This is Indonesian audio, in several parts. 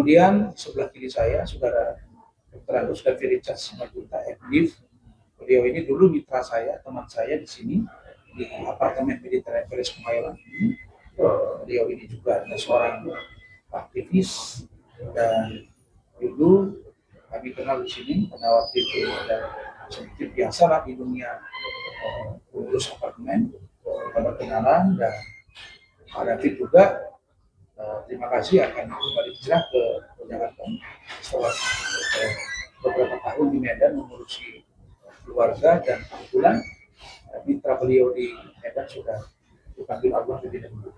Kemudian sebelah kiri saya, Saudara Dr. Agus Daviri Simanjuntak, MDiv. Beliau ini dulu mitra saya, teman saya di sini, di apartemen Mediterranean Palace Kemayoran ini. Beliau ini juga adalah seorang aktivis, dan dulu kami kenal di sini karena waktu itu ada sedikit biasa lah di dunia pengurus apartemen, pada kenalan. Dan Pak David juga terima kasih akan kembali hijrah ke Jakarta setelah beberapa tahun di Medan mengurusi keluarga, dan kebetulan mitra beliau di Medan sudah dipanggil Allah lebih dahulu.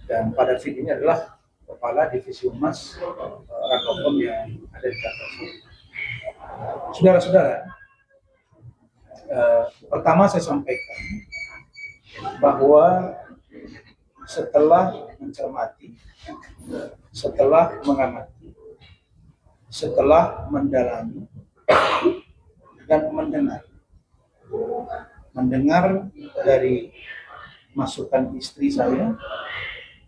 Dan Pak David ini adalah kepala divisi humas Rakokom yang ada di Jakarta. Saudara-saudara, pertama saya sampaikan bahwa setelah mencermati, setelah mengamati, setelah mendalami, dan mendengar dari masukan istri saya,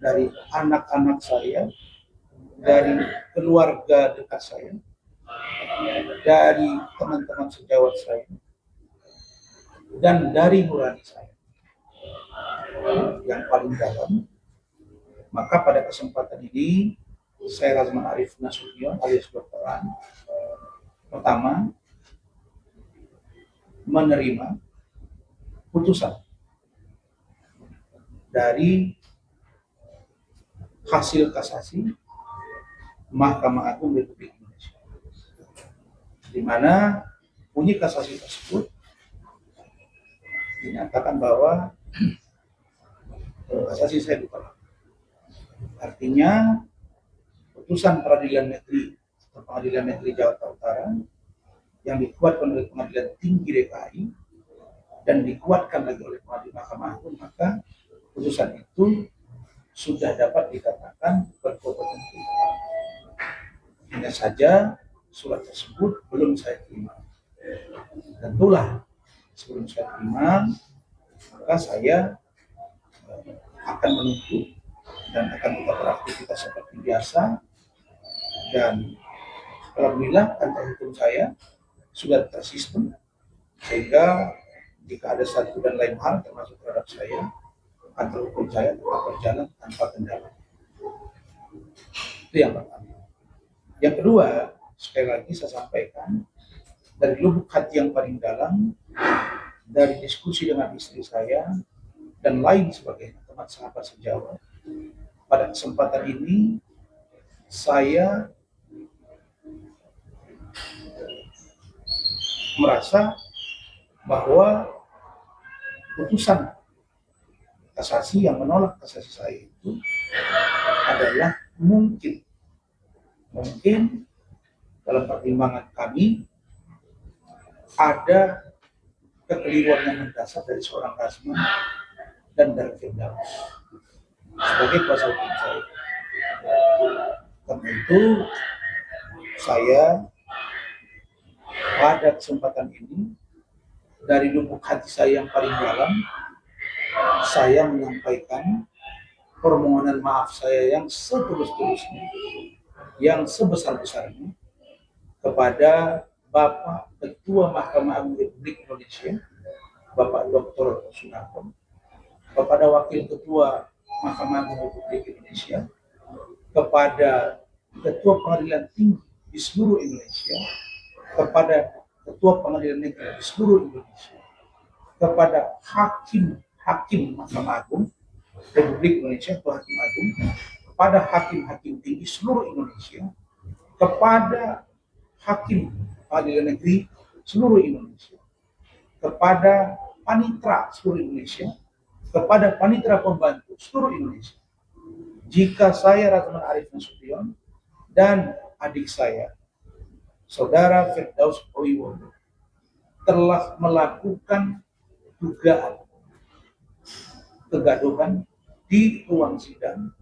dari anak-anak saya, dari keluarga dekat saya, dari teman-teman sejawat saya, dan dari nurani saya yang paling dalam, maka pada kesempatan ini saya Razman Arif Nasution alias Dr. An pertama menerima putusan dari hasil kasasi Mahkamah Agung Republik Indonesia, di mana bunyi kasasi tersebut dinyatakan bahwa kasasi saya ditolak. Artinya putusan Pengadilan Negeri Jakarta Utara yang dikuatkan oleh Pengadilan Tinggi DKI dan dikuatkan lagi oleh Mahkamah Agung, maka putusan itu sudah dapat dikatakan berkompetensi. Hanya saja surat tersebut belum saya terima. Tentulah sebelum saya terima, maka saya akan menunggu dan akan tetap beraktivitas seperti biasa. Dan alhamdulillah kantor hukum saya sudah tersistem, sehingga jika ada satu dan lain hal termasuk terhadap saya, kantor hukum saya tetap berjalan tanpa kendala. Itu yang pertama. Yang kedua, sekali lagi saya sampaikan dari lubuk hati yang paling dalam, dari diskusi dengan istri saya dan lain sebagainya, teman sahabat sejawat, pada kesempatan ini saya merasa bahwa putusan kasasi yang menolak kasasi saya itu adalah mungkin dalam pertimbangan kami ada kekeliruan yang mendasar dari seorang Razman dan dari Firdaus sebagai kuasa hukum saya. Karena itu saya pada kesempatan ini dari lubuk hati saya yang paling dalam, saya menyampaikan permohonan maaf saya yang setulus-tulusnya, yang sebesar-besarnya kepada Bapak Ketua Mahkamah Agung Republik Indonesia, Bapak Dr. Sunarko, kepada Wakil Ketua Mahkamah Agung Republik Indonesia, kepada Ketua Pengadilan Tinggi di seluruh Indonesia, kepada Ketua Pengadilan Negeri di seluruh Indonesia, kepada hakim Mahkamah Agung Republik Indonesia atau Hakim Agung, kepada hakim-hakim tinggi seluruh Indonesia, kepada hakim Pengadilan Negeri seluruh Indonesia, kepada panitra seluruh Indonesia, kepada panitra pembantu seluruh Indonesia. Jika saya Razman Arif Nasution dan adik saya, Saudara Firdaus Owiwono, telah melakukan dugaan kegaduhan di ruang sidang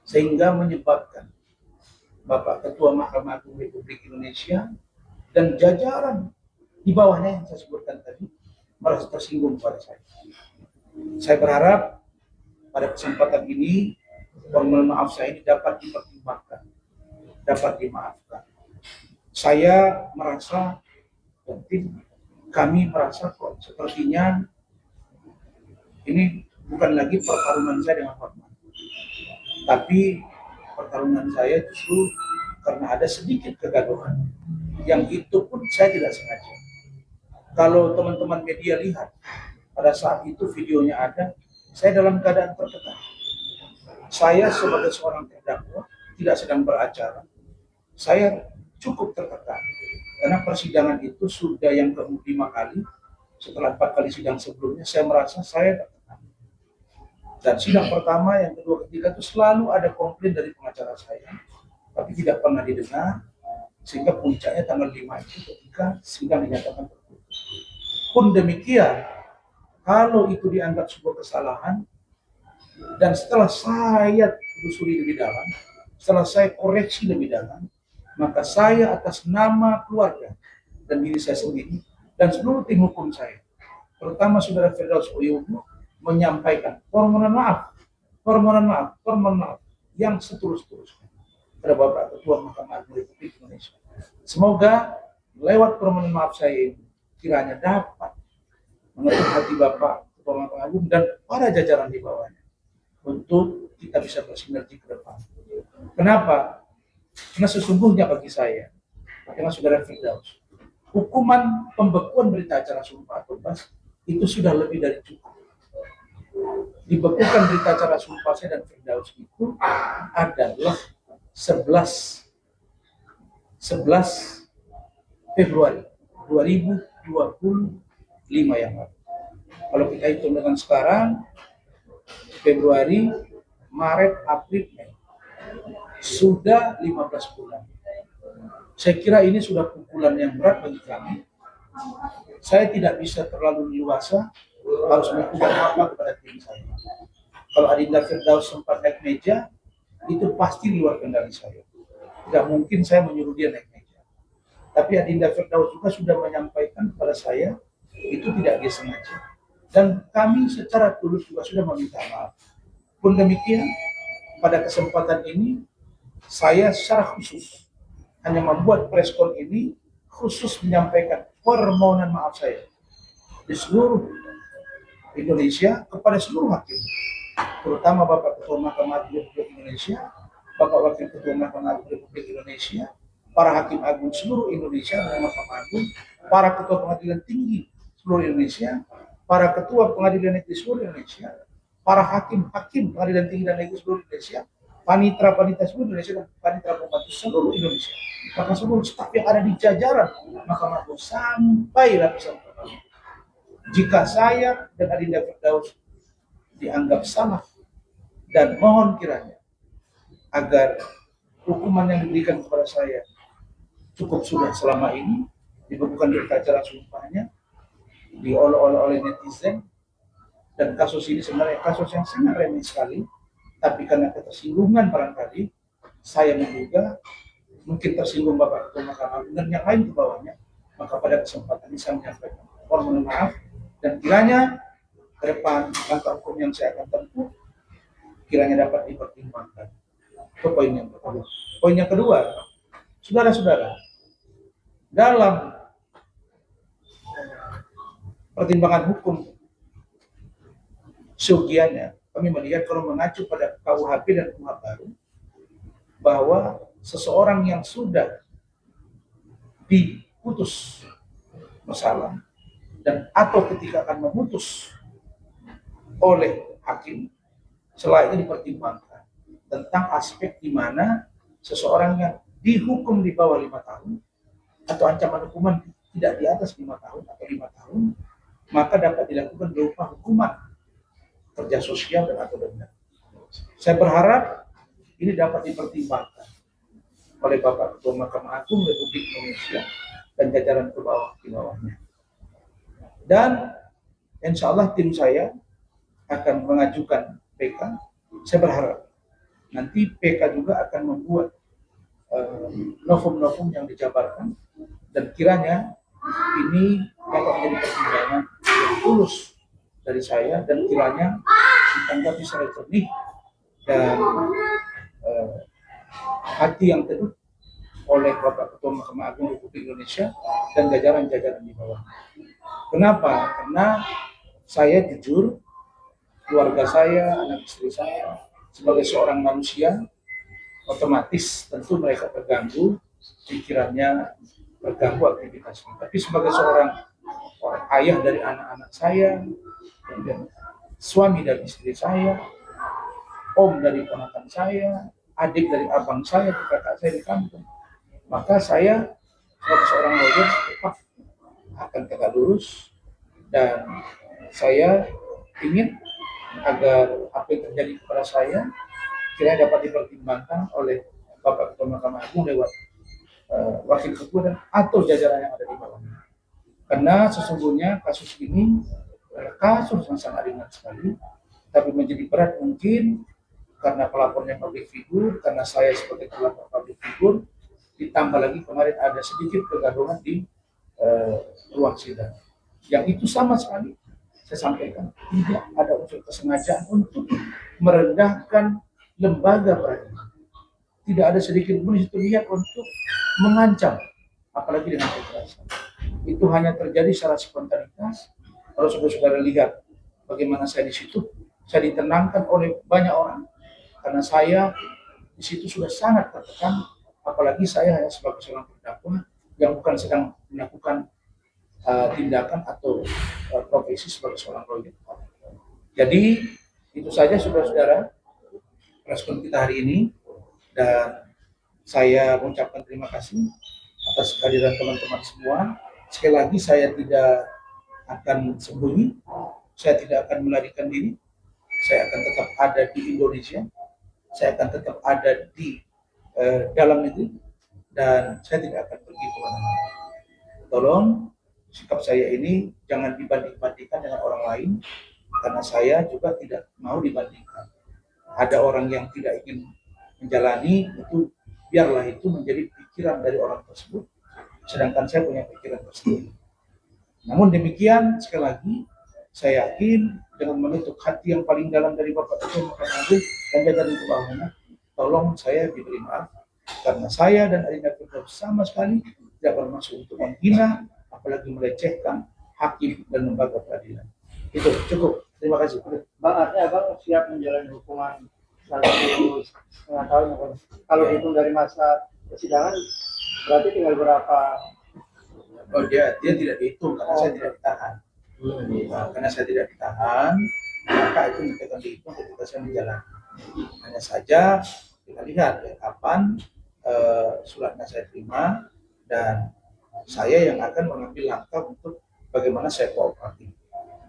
sehingga menyebabkan Bapak Ketua Mahkamah Agung Republik Indonesia dan jajaran di bawahnya yang saya sebutkan tadi merasa tersinggung pada saya. Saya berharap pada kesempatan ini permohonan maaf saya ini dapat dipertimbangkan dapat dimaafkan. Saya merasa dan tim kami merasa kok sepertinya ini bukan lagi pertarungan saya dengan Hotman, tapi pertarungan saya justru karena ada sedikit kegaduhan yang itu pun saya tidak sengaja. Kalau teman-teman media lihat pada saat itu videonya ada, saya dalam keadaan tertekan. Saya sebagai seorang terdakwa tidak sedang beracara, saya cukup tertekan karena persidangan itu sudah yang ke-5 kali. Setelah 4 kali sidang sebelumnya, saya merasa saya tertekan. Dan sidang pertama, yang kedua, ketiga itu selalu ada komplain dari pengacara saya, tapi tidak pernah didengar, sehingga puncaknya tanggal 5 itu ketika sidang dinyatakan tertutup. Pun demikian, kalau itu dianggap sebuah kesalahan, dan setelah saya telusuri lebih dalam, setelah saya koreksi lebih dalam, maka saya atas nama keluarga dan diri saya sendiri dan seluruh tim hukum saya, terutama saudara Firdaus Oyubu, menyampaikan permohonan maaf yang setulus-tulusnya kepada Bapak Ketua Mahkamah Agung Republik Indonesia. Semoga lewat permohonan maaf saya ini kiranya dapat mengetuk hati Bapak Ketua Mahkamah Agung dan para jajaran di bawahnya untuk kita bisa bersinergi ke depan. Kenapa? Karena sesungguhnya bagi saya, dengan saudara Firdaus, hukuman pembekuan berita acara sumpah atau bebas itu sudah lebih dari cukup. Dibekukan berita acara sumpah saya dan Firdaus itu adalah 11 Februari 2025 yang lalu. Kalau kita hitung dengan sekarang, Februari, Maret, April, Mei, sudah 15 bulan. Saya kira ini sudah pukulan yang berat bagi kami. Saya tidak bisa terlalu leluasa harus melakukan apa kepada tim saya. Kalau Adinda Firdaus sempat naik meja, itu pasti di luar kendali saya. Tidak mungkin saya menyuruh dia naik meja. Tapi Adinda Firdaus juga sudah menyampaikan kepada saya, itu tidak disengaja. Dan kami secara tulus juga sudah meminta maaf. Pun demikian, pada kesempatan ini, saya secara khusus hanya membuat preskon ini khusus menyampaikan permohonan maaf saya di seluruh Indonesia kepada seluruh hakim, terutama Bapak Ketua Mahkamah Agung Republik Indonesia, Bapak Wakil Ketua Mahkamah Agung Republik Indonesia, para hakim agung seluruh Indonesia dan Mahkamah Agung, para ketua pengadilan tinggi seluruh Indonesia, para ketua pengadilan negeri seluruh Indonesia, para hakim-hakim pengadilan tinggi dan negeri seluruh Indonesia, panitera seluruh Indonesia dan panitera pembantu seluruh Indonesia, maka seluruh staf yang ada di jajaran Mahkamah Agung sampai lapisan pertama. Jika saya dan Adinda Firdaus dianggap salah dan mohon kiranya agar hukuman yang diberikan kepada saya cukup sudah selama ini, dibekukan berita acara sumpahnya, diolok-olok oleh netizen, dan kasus ini sebenarnya kasus yang sangat remeh sekali, tapi karena ketersinggungan barangkali, saya menduga mungkin tersinggung Bapak Ketua Mahkamah Agung dan yang lain di bawahnya, maka pada kesempatan ini saya menyampaikan permohonan maaf dan kiranya ke depan langkah hukum yang saya akan tempuh kiranya dapat dipertimbangkan. Itu poin yang pertama. Poin yang kedua, saudara-saudara, dalam pertimbangan hukum seyogianya kami melihat kalau mengacu pada KUHP dan KUHP baru bahwa seseorang yang sudah diputus bersalah dan atau ketika akan memutus oleh hakim selainnya dipertimbangkan tentang aspek di mana seseorang yang dihukum di bawah 5 tahun atau ancaman hukuman tidak di atas 5 tahun atau 5 tahun, maka dapat dilakukan berupa hukuman kerja sosial dan atau denda. Saya berharap ini dapat dipertimbangkan oleh Bapak Ketua Mahkamah Agung Republik Indonesia dan jajaran ke bawah di bawahnya. Dan insya Allah tim saya akan mengajukan PK. Saya berharap nanti PK juga akan membuat novum-novum yang dijabarkan dan kiranya ini dapat menjadi pertimbangan yang tulus dari saya dan kiranya ditanggapi secara jernih dan hati yang teduh oleh Bapak Ketua Mahkamah Agung Republik Indonesia dan jajaran-jajaran di bawah. Kenapa? Karena saya jujur, keluarga saya, anak istri saya, sebagai seorang manusia, otomatis tentu mereka terganggu, pikirannya terganggu aktivitasnya. Tapi sebagai seorang ayah dari anak-anak saya, kemudian suami dari istri saya, om dari ponakan saya, adik dari abang saya, kakak saya di kampung, maka saya sebagai seorang lawyer tetap akan tegak lurus dan saya ingin agar apa yang terjadi kepada saya kira dapat dipertimbangkan oleh Bapak Ketua Mahkamah Agung lewat wakil ketua dan atau jajaran yang ada di bawahnya. Karena sesungguhnya kasus ini kasus yang sangat ringan sekali, tapi menjadi berat mungkin karena pelapornya public figure, karena saya sebagai pelapor public figure, ditambah lagi kemarin ada sedikit kegaduhan di ruang sidang. Yang itu sama sekali saya sampaikan tidak ada unsur kesengajaan untuk merendahkan lembaga peradilan. Tidak ada sedikit pun itu terlihat untuk mengancam, apalagi dengan kekerasan. Itu hanya terjadi secara spontanitas. Kalau saudara-saudara lihat bagaimana saya di situ, saya ditenangkan oleh banyak orang karena saya di situ sudah sangat tertekan, apalagi saya hanya sebagai seorang terdakwa yang bukan sedang melakukan tindakan atau profesi sebagai seorang lawyer. Jadi itu saja saudara-saudara respon kita hari ini, dan saya mengucapkan terima kasih atas kehadiran teman-teman semua. Sekali lagi saya tidak akan sembunyi, saya tidak akan melarikan diri, saya akan tetap ada di Indonesia, saya akan tetap ada di dalam negeri, dan saya tidak akan pergi kemana-mana. Tolong sikap saya ini jangan dibanding-bandingkan dengan orang lain, karena saya juga tidak mau dibandingkan. Ada orang yang tidak ingin menjalani itu, biarlah itu menjadi pikiran dari orang tersebut, sedangkan saya punya pikiran tersebut. Namun demikian, sekali lagi saya yakin dengan menutup hati yang paling dalam dari Bapak Ketua Mahkamah Agung dan jajaran di bawahnya, tolong saya diberi maaf karena saya dan Adinda Firdaus sama sekali tidak bermaksud untuk menghina, apalagi melecehkan hakim dan lembaga peradilan. Itu cukup. Terima kasih. Bang, artinya Bang siap menjalani hukuman 1,5 tahun. Kalau hitung dari masa persidangan, berarti tinggal berapa? Oh, dia tidak dihitung karena saya tidak ditahan. Nah, karena saya tidak ditahan, maka itu akan dihitung ketika saya menjalani. Hanya saja kita lihat ya, kapan suratnya saya terima, dan saya yang akan mengambil langkah untuk bagaimana saya kooperatif.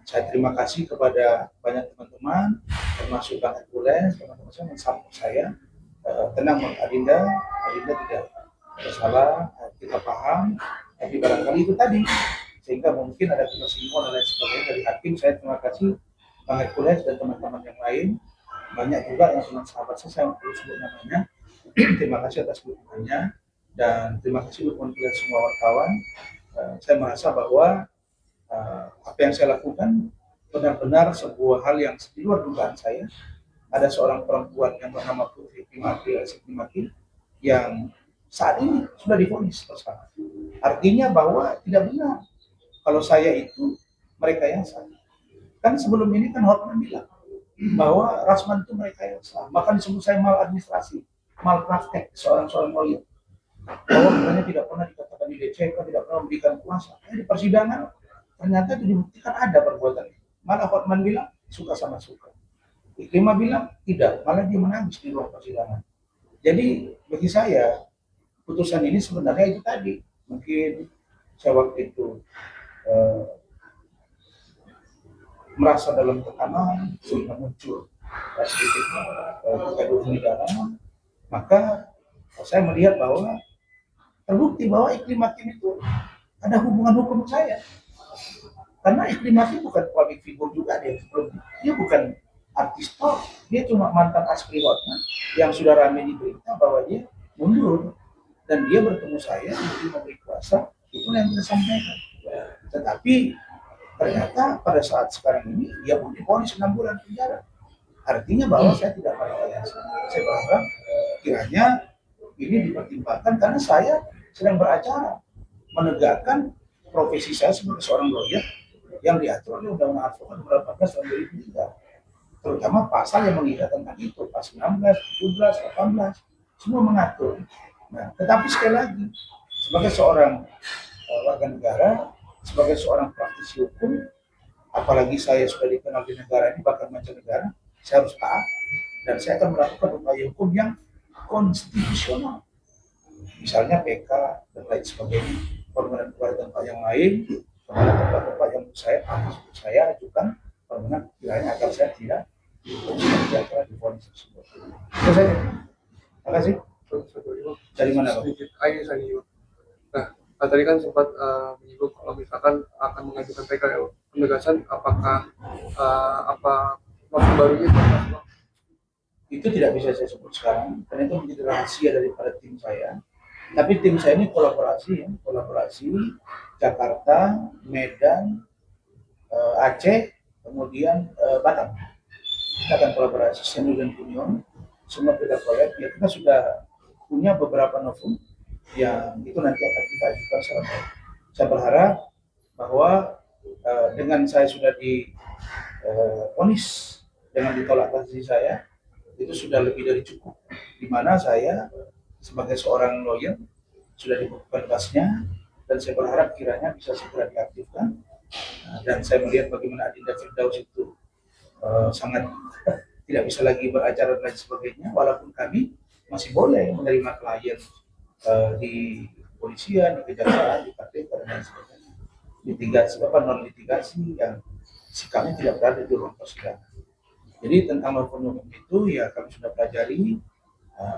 Saya terima kasih kepada banyak teman-teman, termasuk Bang Hercules, teman-teman saya mensupport saya. Tenang Bang Adinda tidak bersalah, kita paham, tapi barangkali itu tadi, sehingga mungkin ada ketersinggungan dan lain sebagainya dari hakim. Saya terima kasih Bang Hercules dan teman-teman yang lain, banyak juga yang teman sahabat saya perlu sebut namanya. Terima kasih atas dukungannya, dan terima kasih dukungan kalian semua wartawan. Saya merasa bahwa apa yang saya lakukan benar-benar sebuah hal yang di luar dugaan saya. Ada seorang perempuan yang bernama Putri Timaki yang saat ini sudah divonis bersalah. Artinya bahwa tidak benar kalau saya itu merekayasa. Kan sebelum ini kan Hotman bilang bahwa Rasman itu merekayasa, bahkan disebut saya maladministrasi, malpraktek seorang lawyer, bahwa katanya tidak pernah dikatakan dilecehkan, tidak pernah memberikan kuasa. Di persidangan ternyata itu dibuktikan ada perbuatan itu. Malah Hotman bilang suka sama suka. Iklimah bilang tidak, malah dia menangis di ruang persidangan. Jadi bagi saya putusan ini sebenarnya itu tadi, mungkin saya waktu itu merasa dalam tekanan sehingga muncul sedikit kegaduhan di dalam, maka saya melihat bahwa terbukti bahwa Iklim Hakim itu ada hubungan hukum saya. Karena Iklim Hakim bukan public figure juga dia sebelumnya. Dia bukan artis top, dia cuma mantan aspri Hotman yang sudah ramai di berita bahwa dia mundur dan dia bertemu saya untuk memberi kuasa. Itulah yang saya sampaikan. Tetapi ternyata pada saat sekarang ini dia pun divonis 6 bulan penjara. Artinya bahwa saya tidak merekayasa. Saya berharap kiranya ini dipertimbangkan karena saya sedang beracara menegakkan profesi saya sebagai seorang lawyer yang diatur oleh Undang-Undang Advokat nomor 14 tahun 2003. Terutama pasal yang mengikat tentang itu, pasal 16, 17, 18, semua mengatur. Nah, tetapi sekali lagi, sebagai seorang warga negara, sebagai seorang praktisi hukum, apalagi saya sudah dikenal di negara ini, bahkan mancanegara, saya harus taat dan saya akan melakukan upaya hukum yang konstitusional. Misalnya PK dan lain sebagainya, permohonan kepada tempat yang lain, kepada tempat-tempat yang saya ajukan permohonan kiranya agar saya tidak dihukum di vonis tersebut. Itu saja. Terima kasih. Dari mana, Pak? Sedikit aja saya. Nah, tadi kan sempat menyinggung kalau misalkan akan mengajukan PK penegasan, apakah apa waktu barunya itu tidak bisa saya sebut sekarang karena itu menjadi rahasia daripada tim saya. Tapi tim saya ini kolaborasi Jakarta, Medan, Aceh, kemudian Batam. Kita akan kolaborasi senior dan junior, semua kita proyek. Ya, kita sudah punya beberapa novum yang itu nanti akan kita ajukan secara baik. Saya berharap bahwa dengan saya sudah divonis dengan ditolak kasasi saya, itu sudah lebih dari cukup, di mana saya sebagai seorang lawyer sudah dibukukan kasnya dan saya berharap kiranya bisa segera diaktifkan. Dan saya melihat bagaimana Adinda Firdaus itu sangat tidak bisa lagi beracara dan lain sebagainya, walaupun kami masih boleh menerima klien di kepolisian, di kejaksaan, di KPK dan lain sebagainya. Litigasi non litigasi yang sikapnya tidak berada di ruang persidangan. Jadi tentang norma itu ya kami sudah pelajari,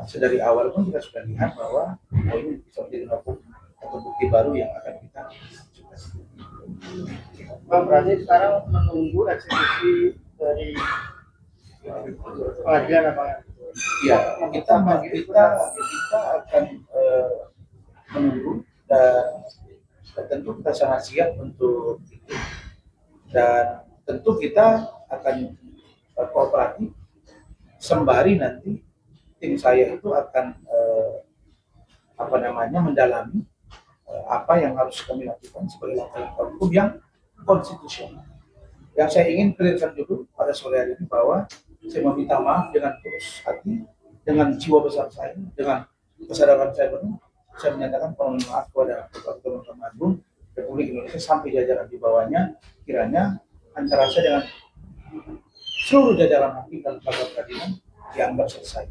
sedari awal pun kita sudah lihat bahwa ini bisa menjadi norma atau bukti baru yang akan kita Bang, berarti sekarang menunggu eksekusi dari pengadilan apa? Ya, kita akan menunggu dan tentu kita sangat siap untuk itu dan tentu kita akan kooperatif sembari nanti tim saya itu akan mendalami apa yang harus kami lakukan sebagai langkah hukum yang konstitusional. Yang saya ingin clearkan dulu pada sore hari ini bahwa saya meminta maaf dengan tulus hati, dengan jiwa besar saya, dengan kesadaran saya penuh. Saya menyatakan permohonan maaf kepada Ketua Mahkamah Agung Republik Indonesia sampai jajaran di bawahnya, kiranya antara saya dengan seluruh jajaran hakim dan lembaga peradilan dianggap selesai,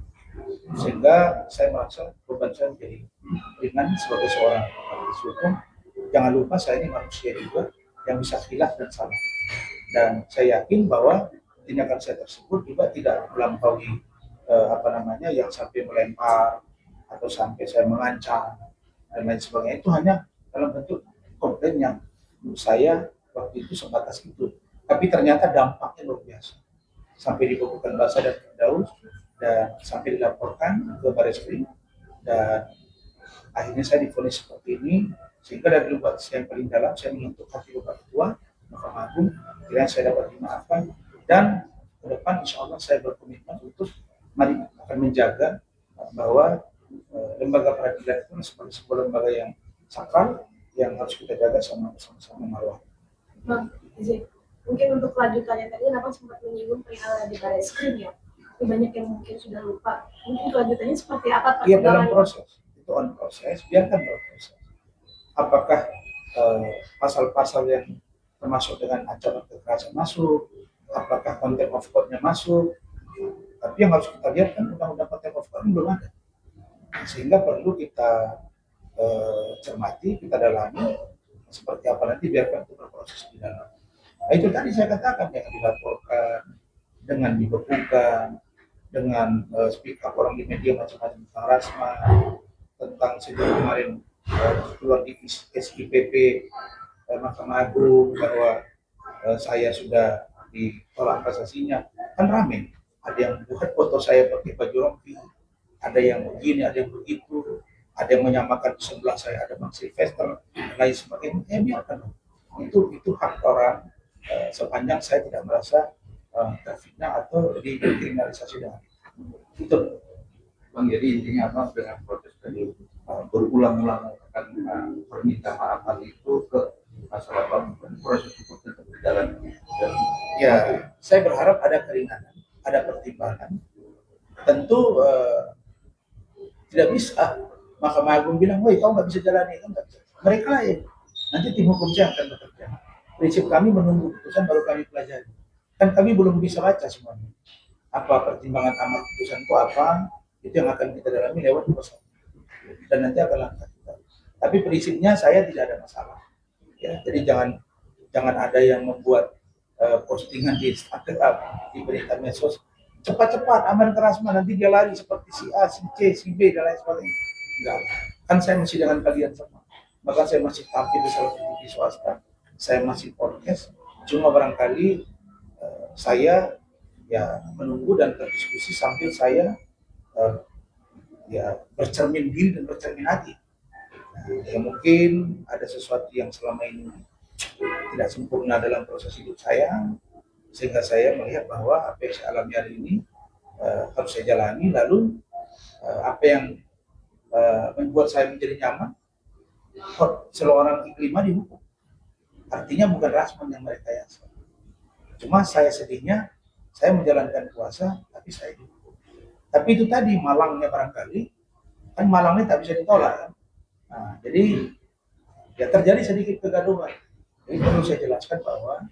sehingga saya merasa beban saya menjadi ringan sebagai seorang praktisi hukum. Jangan lupa saya ini manusia juga yang bisa khilaf dan salah, dan saya yakin bahwa tindakan saya tersebut juga tidak melampaui yang sampai melempar atau sampai saya mengancam dan lain sebagainya. Itu hanya dalam bentuk komplain yang menurut saya waktu itu sebatas itu, tapi ternyata dampaknya luar biasa sampai dibekukan Basah dan Firdaus dan sampai dilaporkan ke Barreskrim dan akhirnya saya divonis seperti ini, sehingga dari lubuk yang paling dalam saya menuntut hati Bapak Ketua Mahkamah Agung kiranya saya dapat dimaafkan dan ke depan insya Allah saya berkomitmen untuk mari akan menjaga bahwa lembaga peradilan itu sebagai sebuah lembaga yang sakral yang harus kita jaga sama-sama marwah. Bang, mungkin untuk kelanjutannya tadi kenapa sempat menyinggung perihal di Barreskrim ya, banyak yang mungkin sudah lupa, mungkin kelanjutannya seperti apa? Iya, dalam proses itu on proses, biarkan berproses. Apakah pasal-pasal yang termasuk dengan ancaman kekerasan masuk, apakah contempt of court-nya masuk, tapi yang harus kita lihat kan undang-undang contempt of court belum ada, sehingga perlu kita cermati, kita dalami seperti apa nanti, biarkan itu berproses di dalam. Nah, itu tadi saya katakan yang dilaporkan, dengan dibekukan, dengan speak up orang di media macam-macam tentang Rasma, tentang sejak kemarin keluar di SIPP Mahkamah Agung bahwa saya sudah ditolak kasasinya, kan rame. Ada yang buat foto saya pakai baju rompi, ada yang begini, ada yang begitu, ada yang menyamakan di sebelah saya ada Bang Sylvester dan lain sebagainya. Biarkan itu hak orang, sepanjang saya tidak merasa terfitnah atau dikriminalisasi dengan itu. Bang, jadi intinya apa dengan protes tadi berulang-ulang akan perminta maaf itu ke masalah Bang, proses hukum tetap berjalan. Dan ya, saya berharap ada keringanan, ada pertimbangan. Tentu tidak bisa Mahkamah Agung bilang, woi kau nggak bisa jalani, kan nggak bisa. Mereka lah yang nanti tim hukum saya akan bekerja. Prinsip kami menunggu putusan baru kami pelajari. Kan kami belum bisa baca semuanya. Apa pertimbangan amar putusan itu apa? Itu yang akan kita dalami lewat proses. Dan nanti akan langkah kita. Tapi prinsipnya saya tidak ada masalah. Ya, jadi jangan ada yang membuat postingan di Instagram, di berita medsos cepat-cepat aman kerasma nanti dia lari seperti si A, si C, si B dan lain sebagainya. Enggak, kan saya masih dengan kalian semua. Bahkan saya masih tampil di salah satu TV swasta, saya masih podcast. Cuma barangkali saya ya menunggu dan berdiskusi sambil saya ya bercermin diri dan bercermin hati. Ya mungkin ada sesuatu yang selama ini tidak sempurna dalam proses hidup saya, sehingga saya melihat bahwa apa yang saya alami hari ini harus saya jalani. Lalu apa yang membuat saya menjadi nyaman, seorang iklima dihukum. Artinya bukan Rasman yang merekayasa. Cuma saya sedihnya, saya menjalankan puasa, tapi saya dihukum. Tapi itu tadi malangnya barangkali, kan malangnya tak bisa ditolak kan. Nah, jadi ya terjadi sedikit kegaduhan. Jadi perlu saya jelaskan bahwa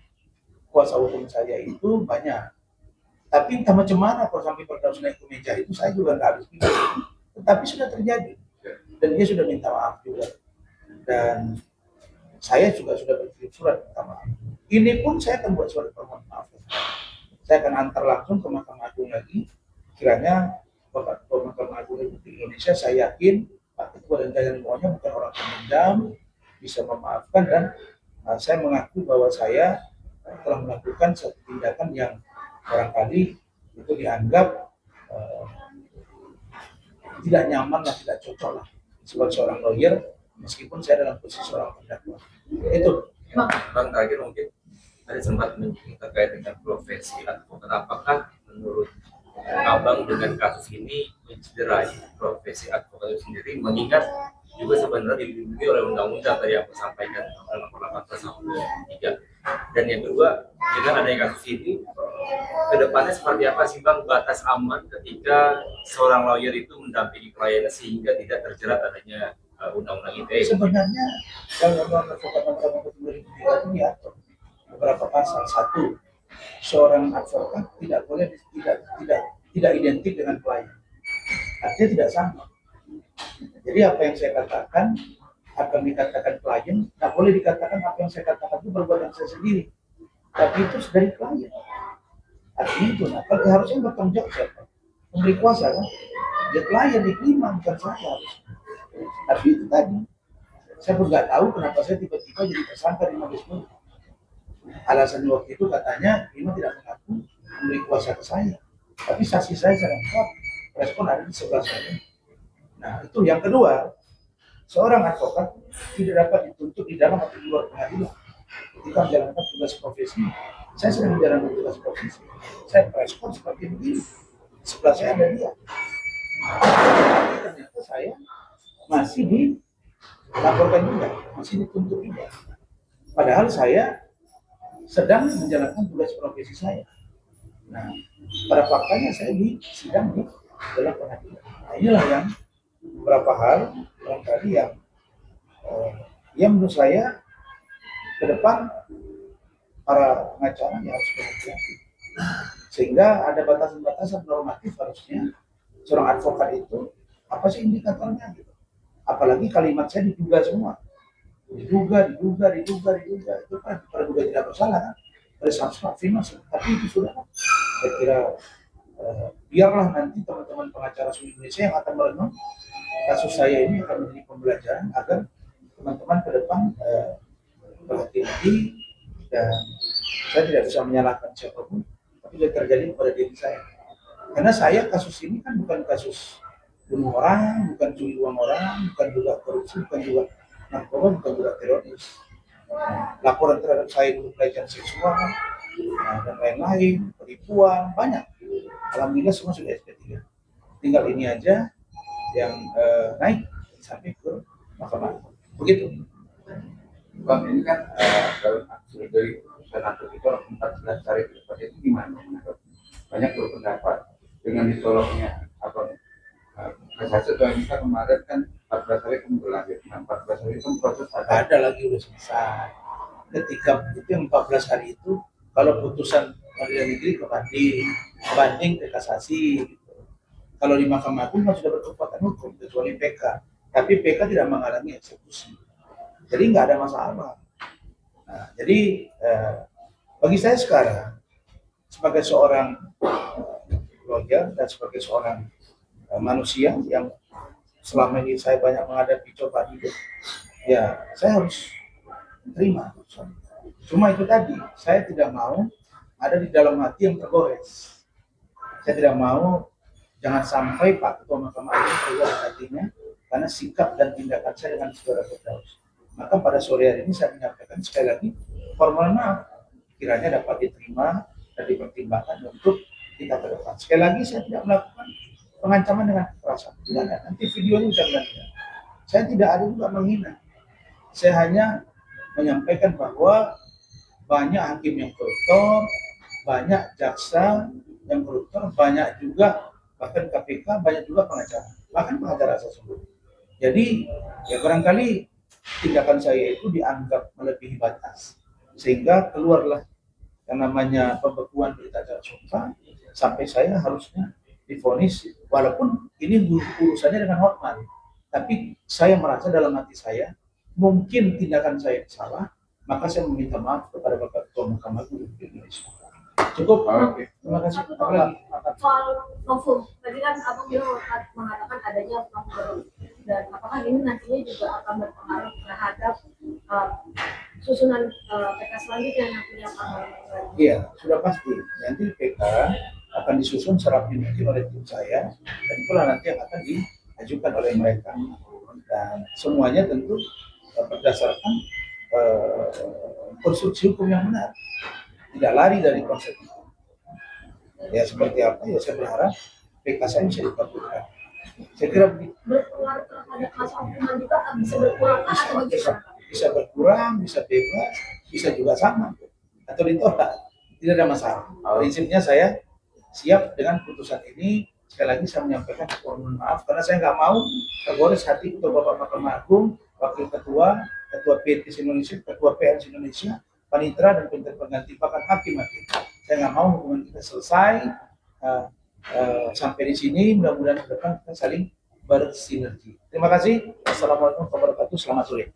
kuasa hukum saya itu banyak. Tapi entah macam mana kalau sampai Firdaus naik ke meja itu saya juga nggak habis pikir. Tetapi sudah terjadi. Dan dia sudah minta maaf juga. Dan saya juga sudah berkirim surat minta maaf. Ini pun saya akan buat surat permohonan maaf. Saya akan antar langsung ke Mahkamah Agung lagi. Kiranya Bapak Ketua Mahkamah Agung Republik Indonesia, saya yakin Pak Ketua dan jajaran semuanya bukan orang pendendam, bisa memaafkan, dan saya mengakui bahwa saya telah melakukan satu tindakan yang barangkali itu dianggap tidak nyaman lah, tidak cocok lah sebagai seorang lawyer, meskipun saya dalam posisi seorang terdakwa. Itu. Bang, terakhir mungkin ada sempat menyinggung terkait dengan profesi advokat. Apakah menurut Abang dengan kasus ini mencederai profesi advokat itu sendiri, mengingat juga sebenarnya dilindungi oleh undang-undang tadi yang saya sampaikan dalam 18/3. Dan yang kedua, dengan adanya kasus ini, kedepannya seperti apa sih Bang batas aman ketika seorang lawyer itu mendampingi kliennya sehingga tidak terjerat adanya undang-undang ITE? Sebenarnya kalau advokat nomor 2003 itu diatur beberapa pasal. Satu, seorang advokat tidak boleh tidak identik dengan klien. Artinya tidak sama. Jadi apa yang saya katakan akan dikatakan klien, tak boleh dikatakan apa yang saya katakan itu perbuatan saya sendiri. Tapi itu dari klien. Artinya itu, nah, kalau harusnya bertanggung jawab siapa? Pemberi kuasa kan? Dia klien, iklima, bukan saya harus. Tapi itu tadi, saya pun nggak tahu kenapa saya tiba-tiba jadi tersangka di Mabes Polri. Alasan waktu itu katanya Iklima tidak mengaku memberi kuasa ke saya. Tapi saksi saya lengkap, respon ada di sebelah saya. Nah itu yang kedua, seorang advokat tidak dapat dituntut di dalam atau di luar pengadilan ketika menjalankan tugas profesi. Saya sedang menjalankan tugas profesi, saya respon seperti begini, sebelah saya ada dia. Tapi ternyata saya masih dilaporkan juga, masih dituntut juga. Padahal saya sedang menjalankan tugas profesi saya. Nah, pada faktanya saya di sidang di dalam pengadilan. Nah, inilah yang beberapa hal barangkali yang menurut saya ke depan para pengacara ya harus berhati-hati. Sehingga ada batasan-batasan normatif harusnya seorang advokat itu apa sih indikatornya gitu. Apalagi kalimat saya diduga semua. Diduga itu kan praduga tidak bersalah kan, oleh Samsul afirmasi. Tapi itu sudah, saya kira biarlah nanti teman-teman pengacara seluruh Indonesia yang akan merenung kasus saya ini akan menjadi pembelajaran agar teman-teman ke depan berhati-hati. Dan saya tidak bisa menyalahkan siapapun, tapi itu terjadi pada diri saya. Karena saya kasus ini kan bukan kasus bunuh orang, bukan curi uang orang, bukan juga korupsi, bukan juga narkoba, bukan juga teroris. Nah, laporan terhadap saya dulu pelecehan seksual, dan lain-lain, penipuan, banyak. Alhamdulillah semua sudah SP3. Tinggal ini aja, yang naik sampai ke Mahkamah Agung. Begitu. Bang, ini kan dalam aksi dari senator itu 14 hari ke depan itu gimana? Banyak berpendapat dengan ditolaknya apa kasasi atau kita kemarin kan 14 hari kemudian berlanjut. Nah, 14 hari itu proses Ada lagi udah selesai. Ketika itu yang 14 hari itu, kalau putusan pengadilan negeri ke banding ke kasasi. Gitu. Kalau di Mahkamah Agung kan sudah berkekuatan hukum kecuali PK, tapi PK tidak mengalami eksekusi. Jadi nggak ada masalah. Nah, jadi bagi saya sekarang sebagai seorang lawyer dan sebagai seorang manusia yang selama ini saya banyak menghadapi cobaan hidup, ya saya harus terima. Cuma itu tadi, saya tidak mau ada di dalam hati yang tergores. Saya tidak mau jangan sampai Pak Ketua Mahkamah Agung tergores hatinya karena sikap dan tindakan saya dengan saudara Firdaus. Maka pada sore hari ini saya menyampaikan sekali lagi formal maaf, kiranya dapat diterima dan dipertimbangkan untuk kita ke depan. Sekali lagi saya tidak melakukan pengancaman dengan kekerasan, tidak ada. Nanti videonya bisa melihat. Saya tidak ada juga menghina. Saya hanya menyampaikan bahwa banyak hakim yang koruptor, banyak jaksa yang koruptor, banyak juga bahkan KPK, banyak juga pengacara, bahkan pengacara sesungguhnya. Jadi ya barangkali tindakan saya itu dianggap melebihi batas sehingga keluarlah yang namanya pembekuan berita acara sumpah sampai saya harusnya divonis walaupun ini urusannya dengan hormat, tapi saya merasa dalam hati saya mungkin tindakan saya salah, maka saya meminta maaf kepada Bapak Ketua Mahkamah Agung Indonesia. Cukup. Oke. Terima kasih. Satu Apalagi? soal novum, tadi kan abang bilang mengatakan adanya novum dan apakah ini nantinya juga akan berpengaruh terhadap susunan PK selanjutnya nantinya Pak? Iya, sudah pasti. Nanti PK akan disusun secara mungkin oleh tim saya dan itulah nanti yang akan diajukan oleh mereka. Dan semuanya tentu berdasarkan konstruksi hukum yang benar. Tidak lari dari konsep itu. Ya seperti apa ya saya berharap PK saya bisa dikabulkan. Saya kira begitu. Berpengaruh terhadap masa hukuman juga bisa berkurang atau bagaimana? Bisa berkurang, bisa bebas, bisa juga sama atau ditolak. Tidak ada masalah. Prinsipnya saya siap dengan putusan ini. Sekali lagi saya menyampaikan mohon maaf karena saya nggak mau tergores hati Ketua Bapak Mahkamah Agung, Wakil Ketua, Ketua PTS Indonesia, Ketua PNS Indonesia, Panitra dan pengganti bahkan hakim-hakim. Saya nggak mau hubungan kita selesai sampai di sini. Mudah-mudahan ke depan kita saling bersinergi. Terima kasih. Assalamualaikum warahmatullahi wabarakatuh. Selamat sore.